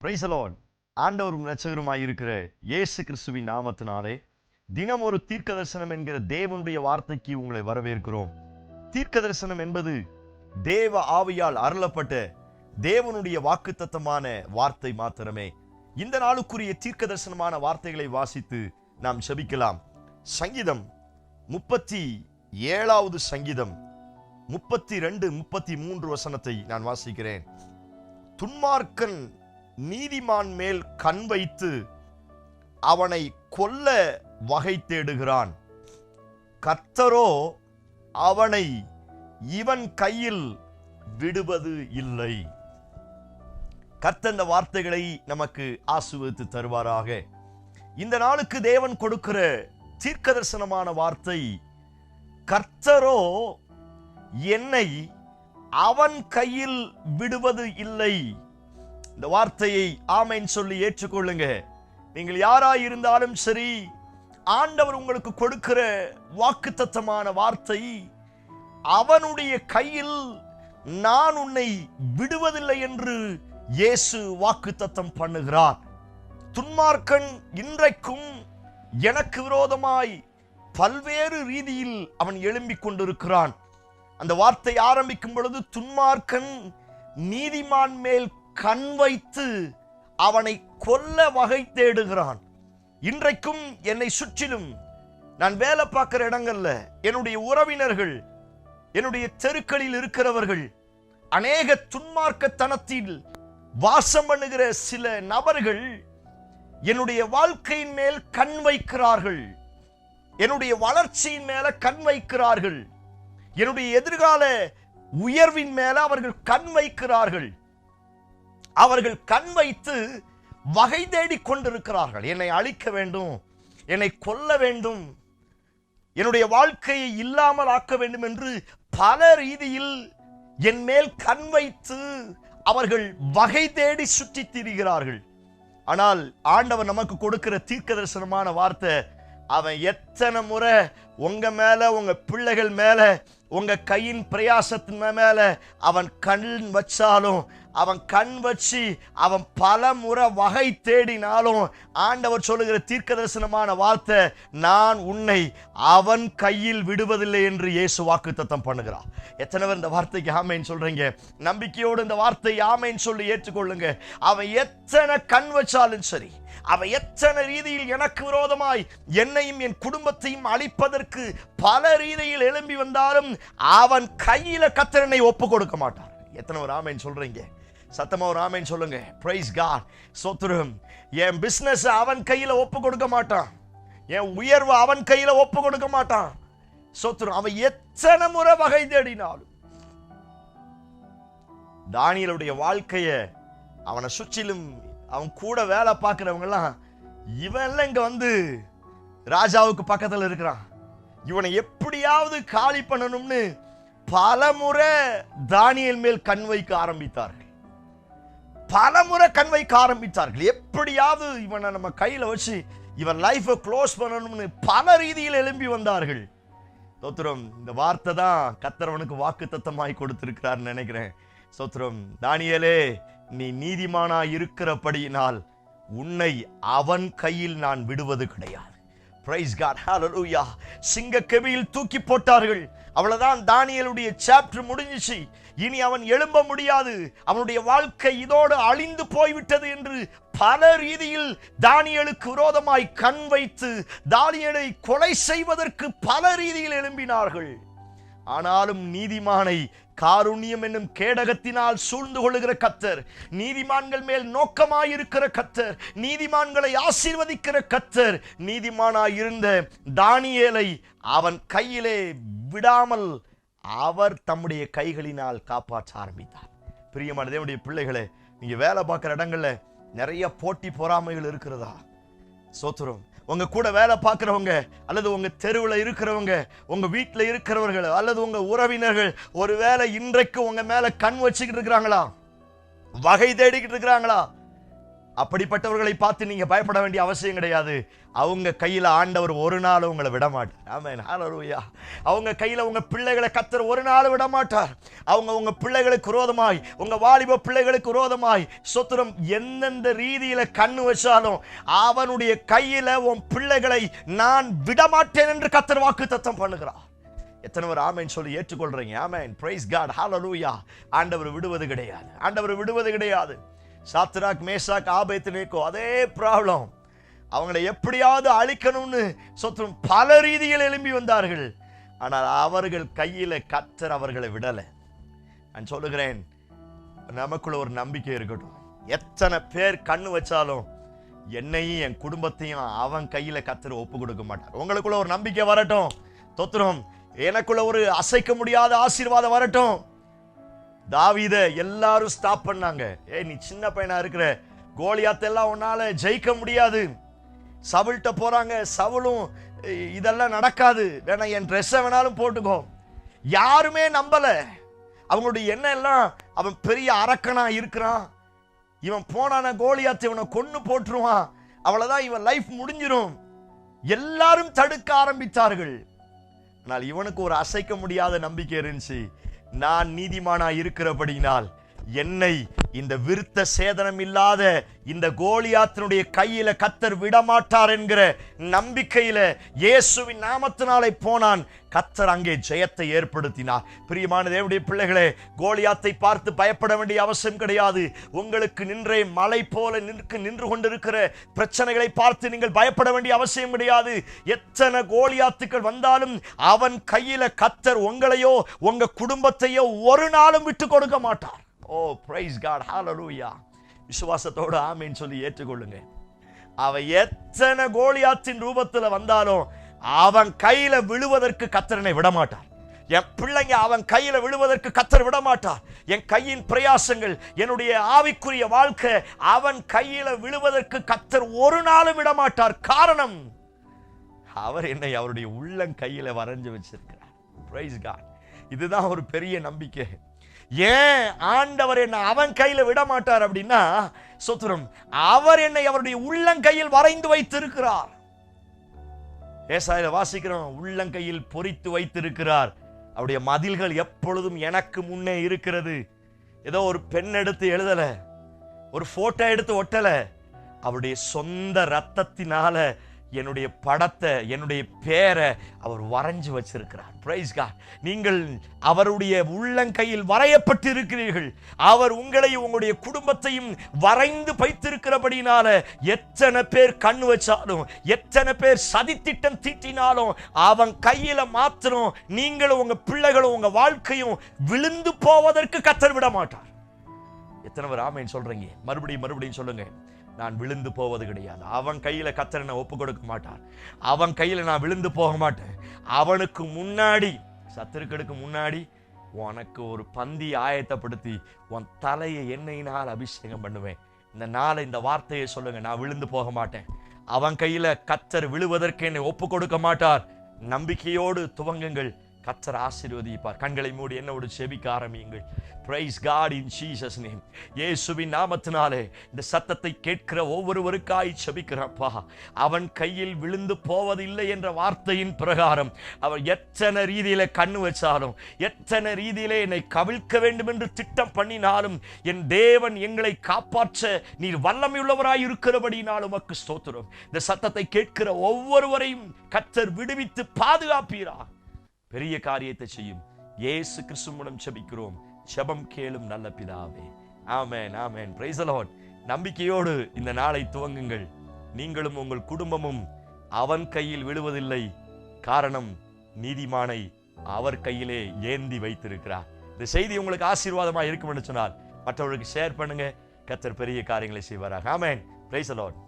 Price the Lord. ஆண்டவரும் இரட்சகருமாய் இருக்கிற இயேசு கிறிஸ்துவின் நாமத்தினாலே தினம் ஒரு தீர்க்க தரிசனம் என்கிற தேவனுடைய வார்த்தைக்கு உங்களை வரவேற்கிறோம். தீர்க்க தரிசனம் என்பது தேவ ஆவியால் அருளப்பட்ட தேவனுடைய வாக்குத்தத்தமான வார்த்தை மாத்திரமே. இந்த நாளுக்குரிய தீர்க்க தரிசனமான வார்த்தைகளை வாசித்து நாம் செபிக்கலாம். சங்கீதம் 37வது சங்கீதம் 32, 33 வசனத்தை நான் வாசிக்கிறேன். துன்மார்க்கன் நீதிமான் மேல் கண் வைத்து அவனை கொல்ல வகை தேடுகிறான். கர்த்தரோ அவனை இவன் கையில் விடுவது இல்லை. கர்த்தர் இந்த வார்த்தைகளை நமக்கு ஆசீர்வதித்து தருவாராக. இந்த நாளுக்கு தேவன் கொடுக்கிற தீர்க்க தரிசனமான வார்த்தை, கர்த்தரோ என்னை அவன் கையில் விடுவது இல்லை. இந்த வார்த்தையை ஆமென் சொல்லி ஏற்றுக்கொள்ளுங்க. நீங்கள் யாராய் இருந்தாலும் சரி, ஆண்டவர் உங்களுக்கு கொடுக்கிற வாக்குத்தத்தமான வார்த்தை, அவனுடைய கையில் நான் உன்னை விடுவதில்லை என்று இயேசு வாக்குத்தத்தம் பண்ணுகிறார். துன்மார்க்கன் இன்றைக்கும் எனக்கு விரோதமாய் பல்வேறு ரீதியில் அவன் எழும்பிக் கொண்டிருக்கிறான். அந்த வார்த்தை ஆரம்பிக்கும் பொழுது, துன்மார்க்கன் நீதிமான் மேல் கண் வைத்து அவனை கொல்ல வகை தேடுகிறான். இன்றைக்கும் என்னை சுற்றிலும், நான் வேலை பார்க்கிற இடங்கள்ல, என்னுடைய உறவினர்கள், என்னுடைய தெருக்களில் இருக்கிறவர்கள், அநேக துன்மார்க்கத்தனத்தில் வாசம் பண்ணுகிற சில நபர்கள் என்னுடைய வாழ்க்கையின் மேல் கண் வைக்கிறார்கள். என்னுடைய வளர்ச்சியின் மேல கண் வைக்கிறார்கள். என்னுடைய எதிர்கால உயர்வின் மேல அவர்கள் கண் வைக்கிறார்கள். அவர்கள் கண் வைத்து வகை தேடிக் கொண்டிருக்கிறார்கள். என்னை அழிக்க வேண்டும், என்னை கொல்ல வேண்டும், என்னுடைய வாழ்க்கையை இல்லாமல் ஆக்க வேண்டும் என்று பல ரீதியில் என் மேல் கண் வைத்து அவர்கள் வகை தேடி சுற்றி திரிகிறார்கள். ஆனால் ஆண்டவர் நமக்கு கொடுக்கிற தீர்க்க தரிசனமான வார்த்தை, அவன் எத்தனை முறை உங்க மேல, உங்க பிள்ளைகள் மேல, உங்க கையின் பிரயாசத்தின் மேல அவன் கண் வச்சாலும், அவன் கண் வச்சு அவன் பல முறை வகை தேடினாலும், ஆண்டவர் சொல்லுகிற தீர்க்க தரிசனமான வார்த்தை, நான் உன்னை அவன் கையில் விடுவதில்லை என்று இயேசு வாக்குத்தத்தம் பண்ணுகிறார். எத்தனை பேர் இந்த வார்த்தைக்கு ஆமென் சொல்றீங்க? நம்பிக்கையோடு இந்த வார்த்தை ஆமென் சொல்லி ஏற்றுக்கொள்ளுங்க. அவன் எத்தனை கண் வச்சாலும் சரி, அவன் எத்தனை ரீதியில் எனக்கு விரோதமாய் என்னையும் என் குடும்பத்தையும் அழிப்பதற்கு பல ரீதியில் எழும்பி வந்தாலும், அவன் கையில கர்த்தரை ஒப்பு கொடுக்க மாட்டார். எத்தனை ஒரு ஆமென் சொல்றீங்க? சத்தமா ஒரு ஆமென் சொல்லுங்க. Praise God. ஸ்தோத்திரம். என் பிசினஸ் அவன் கையில ஒப்பு கொடுக்க மாட்டான். என் உயர்வு அவன் கையில ஒப்பு கொடுக்க மாட்டான். ஸ்தோத்திரம். அவன் எத்தனை முறை வகை தேடினாலும், தானியேலுடைய வாழ்க்கைய அவனை சுற்றிலும் அவன் கூட வேலை பார்க்கிறவங்க எல்லாம், இவன் எல்லாம் இங்க வந்து ராஜாவுக்கு பக்கத்தில் இருக்கிறான், இவனை எப்படியாவது காலி பண்ணணும்னு பல முறை தானியேல் மேல் கண் வைக்க ஆரம்பித்தார்கள். பல முறை கண் வைக்க ஆரம்பித்தார்கள். எப்படியாவது இவனை நம்ம கையில வச்சு இவன் லைஃபை க்ளோஸ் பண்ணணும்னு பல ரீதியில் எழும்பி வந்தார்கள். ஸ்தோத்திரம். இந்த வார்த்தை தான் கர்த்தரவனுக்கு வாக்குத்தத்தமாய் கொடுத்திருக்கிறார் நினைக்கிறேன். ஸ்தோத்திரம். தானியேலே, நீ நீதிமானா இருக்கிறபடியினால் உன்னை அவன் கையில் நான் விடுவது கிடையாது. Praise God. ஹல்லேலூயா. சிங்க கெபியில் தூக்கி போட்டார்கள். அவ்வளவுதான், தானியேலுடைய சாப்டர் முடிஞ்சிச்சு. இனி அவன் எழும்ப முடியாது, அவனுடைய வாழ்க்கை இதோடு அழிந்து போய்விட்டது என்று பல ரீதியில் தானியேலுக்கு விரோதமாய் கண் வைத்து தானியேலை கொலை செய்வதற்கு பல ரீதியில் எழும்பினார்கள். ஆனாலும் நீதிமானை காருண்யம் என்னும் கேடகத்தினால் சூழ்ந்து கொள்ளுகிற கர்த்தர், நீதிமான்கள் மேல் நோக்கமாயிருக்கிற கர்த்தர், நீதிமான்களை ஆசீர்வதிக்கிற கர்த்தர், நீதிமானாய் இருந்த தானியேலை அவன் கையிலே விடாமல் அவர் தம்முடைய கைகளினால் காப்பாற்ற ஆரம்பித்தார். பிரியமான தேவனுடைய பிள்ளைகளே, நீங்க வேலை பார்க்கிற இடங்கள்ல நிறைய போட்டி பொறாமைகள் இருக்கிறதா? ஸ்தோத்திரம். உங்க கூட வேலை பார்க்கிறவங்க, அல்லது உங்க தெருவில் இருக்கிறவங்க, உங்க வீட்டில் இருக்கிறவர்கள், அல்லது உங்க உறவினர்கள் ஒருவேளை இன்றைக்கு உங்க மேல கண் வச்சுக்கிட்டு இருக்கிறாங்களா? வகை தேடிக்கிட்டு இருக்கிறாங்களா? அப்படிப்பட்டவர்களை பார்த்து நீங்க பயப்பட வேண்டிய அவசியம் கிடையாது. அவங்க கையில ஆண்டவர் ஒரு நாள் உங்களை விட மாட்டார். ஆமென், ஹல்லேலூயா. அவங்க கையில உங்க பிள்ளைகளை கர்த்தர் ஒரு நாள் விட மாட்டார். அவங்க உங்க பிள்ளைகளுக்கு விரோதமாய், உங்க வாலிப பிள்ளைகளுக்கு விரோதமாய் சொத்துரம் எந்தெந்த ரீதியில கண்ணு வச்சாலும் அவனுடைய கையில உன் பிள்ளைகளை நான் விடமாட்டேன் என்று கர்த்தர் வாக்குத்தத்தம் பண்ணுகிறார். எத்தனை பேர் ஆமென் சொல்லி ஏற்றுக்கொள்றீங்க? ஆமென், பிரைஸ் காட், ஹல்லேலூயா. ஆண்டவர் விடுவது கிடையாது, ஆண்டவர் விடுவது கிடையாது. சாத்ராக், மேஷாக், ஆபேத்நேகோ அதே ப்ராப்ளம். அவங்களை எப்படியாவது அழிக்கணும்னு சொத்தும் பல ரீதியில் எழும்பி வந்தார்கள். ஆனால் அவர்கள் கையில கர்த்தர் அவர்களை விடலை. நான் சொல்லுகிறேன், நமக்குள்ள ஒரு நம்பிக்கை இருக்கட்டும். எத்தனை பேர் கண்ணு வச்சாலும் என்னையும் என் குடும்பத்தையும் அவன் கையில கர்த்தர் ஒப்பு கொடுக்க மாட்டார். உங்களுக்குள்ள ஒரு நம்பிக்கை வரட்டும். தோத்திரம், எனக்குள்ள ஒரு அசைக்க முடியாத ஆசீர்வாதம் வரட்டும். தாவீத எல்லாரும் ஸ்டாப் பண்ணாங்க. நீ சின்ன பையனா இருக்கிற, கோலியாத்தெல்லாம் உன்னால ஜெயிக்க முடியாது. சவுல்கிட்ட போறாங்க. சவுலும் இதெல்லாம் நடக்காது, வேணா என் ட்ரெஸ்ஸை வேணாலும் போட்டுக்கோ. யாருமே நம்பல. அவங்களுடைய எண்ணம் எல்லாம் அவன் பெரிய அரக்கனா இருக்கிறான், இவன் போனான கோலியாத்தை இவனை கொன்னு போட்டுருவான், அவ்வளவுதான், இவன் லைஃப் முடிஞ்சிரும். எல்லாரும் தடுக்க ஆரம்பித்தார்கள். ஆனால் இவனுக்கு ஒரு அசைக்க முடியாத நம்பிக்கை இருந்துச்சு. நான் நீதிமானா இருக்கிறபடினால் என்னை இந்த விருத்த சேதனம் இல்லாத இந்த கோலியாத்தினுடைய கையில கர்த்தர் விடமாட்டார் என்கிற நம்பிக்கையில இயேசுவின் நாமத்தினாலே போனான். கர்த்தர் அங்கே ஜெயத்தை ஏற்படுத்தினார். பிரியமான தேவனுடைய பிள்ளைகளே, கோலியாத்தை பார்த்து பயப்பட வேண்டிய அவசியம் கிடையாது. உங்களுக்கு நின்றே மலை போல நின்று கொண்டிருக்கிற பிரச்சனைகளை பார்த்து நீங்கள் பயப்பட வேண்டிய அவசியம் கிடையாது. எத்தனை கோலியாத்துக்கள் வந்தாலும் அவன் கையில கர்த்தர் உங்களையோ உங்க குடும்பத்தையோ ஒரு நாளும் விட்டு கொடுக்க மாட்டார். ஓ, பிரைஸ் காட், ஹல்லேலூயா. விசுவாசத்தோடு ஆமென் சொல்லி ஏற்றுக்கொள்ளுங்க. அவன் எத்தனை கோலியாத்தின் ரூபத்தில் வந்தாலும் அவன் கையில விழுவதற்கு கர்த்தரனை விடமாட்டார். என் பிள்ளைங்க அவன் கையில விழுவதற்கு கர்த்தர் விடமாட்டார். என் கையின் பிரயாசங்கள், என்னுடைய ஆவிக்குரிய வாழ்க்கை அவன் கையில விழுவதற்கு கர்த்தர் ஒரு நாளும் விடமாட்டார். காரணம், அவர் என்னை அவருடைய உள்ளங்கையில வரைஞ்சு வச்சிருக்கிறார். Praise God. இதுதான் ஒரு பெரிய நம்பிக்கை. ஏன் ஆண்டவர் என்னை அவன் கையில விட மாட்டார் அப்படின்னா, சொத்துரம், அவர் என்னை அவருடைய உள்ளங்கையில் வரைந்து வைத்திருக்கிறார். ஏசாயில வாசிக்கிறோம், உள்ளங்கையில் பொறித்து வைத்திருக்கிறார். அவருடைய மதில்கள் எப்பொழுதும் எனக்கு முன்னே இருக்கிறது. ஏதோ ஒரு பெண் எடுத்து எழுதல, ஒரு போட்டோ எடுத்து ஒட்டல, அவருடைய சொந்த ரத்தத்தினால என்னுடைய படத்தை, என்னுடைய பேரை அவர் வரைஞ்சு வச்சிருக்கிறார். Praise God. நீங்கள் அவருடைய உள்ளங்கையில் வரையப்பட்டு இருக்கிறீர்கள். அவர் உங்களையும் உங்களுடைய குடும்பத்தையும் வரைந்து வைத்திருக்கிறபடினால எத்தனை பேர் கண்ணு வச்சாலும், எத்தனை பேர் சதித்திட்டம் தீட்டினாலும் அவன் கையில மாத்திரம் நீங்களும் உங்க பிள்ளைகளும் உங்க வாழ்க்கையும் விழுந்து போவதற்கு கர்த்தர் விட மாட்டார். எத்தனை பேர் ஆமென் சொல்றீங்க? மறுபடியும் சொல்லுங்க. நான் விழுந்து போவது கிடையாது. அவன் கையில கர்த்தர் என்னை ஒப்பு கொடுக்க மாட்டார். அவன் கையில நான் விழுந்து போக மாட்டேன். அவனுக்கு முன்னாடி, சத்துருக்களுக்கு முன்னாடி உனக்கு ஒரு பந்தி ஆயத்தப்படுத்தி உன் தலையை எண்ணெயினால் அபிஷேகம் பண்ணுவேன். இந்த நாளை, இந்த வார்த்தையை சொல்லுங்க. நான் விழுந்து போக மாட்டேன். அவன் கையில கர்த்தர் விழுவதற்கு என்னை ஒப்பு கொடுக்க மாட்டார். நம்பிக்கையோடு துவங்குங்கள். கர்த்தர் ஆசீர்வதிப்பார். கண்களை மூடி என்னோடு செபிக்க ஆரம்பியுங்கள். Praise God in Jesus name. இயேசுவின் நாமத்தினாலே இந்த சத்தத்தை கேட்கிற ஒவ்வொருவருக்காய் செபிக்கிறப்பா. அவன் கையில் விழுந்து போவதில்லை என்ற வார்த்தையின் பிரகாரம் அவர் எத்தனை ரீதியில கண்ணு வச்சாலும், எத்தனை ரீதியிலே என்னை கவிழ்க்க வேண்டும் என்று திட்டம் பண்ணினாலும், என் தேவன் எங்களை காப்பாற்ற நீர் வல்லமையுள்ளவராய் இருக்கிறபடினாலும் உமக்கு ஸ்தோத்திரம். இந்த சத்தத்தை கேட்கிற ஒவ்வொருவரையும் கர்த்தர் விடுவித்து பாதுகாப்பீரா. பெரிய காரியத்தை செய்யும் இயேசு கிறிஸ்து மூலம் செபிக்கிறோம். ஜெபம் கேளும் நல்ல பிதாவே. Amen, amen. Praise the Lord. நம்பிக்கையோடு இந்த நாளை துவங்குங்கள். நீங்களும் உங்கள் குடும்பமும் அவன் கையில் விழுவதில்லை. காரணம், நீதிமானை அவர் கையிலே ஏந்தி வைத்திருக்கிறார். இந்த செய்தி உங்களுக்கு ஆசீர்வாதமாக இருக்கும் என்று சொன்னால் மற்றவர்களுக்கு ஷேர் பண்ணுங்க. கர்த்தர் பெரிய காரியங்களை செய்வாராக. ஆமென். Praise the Lord.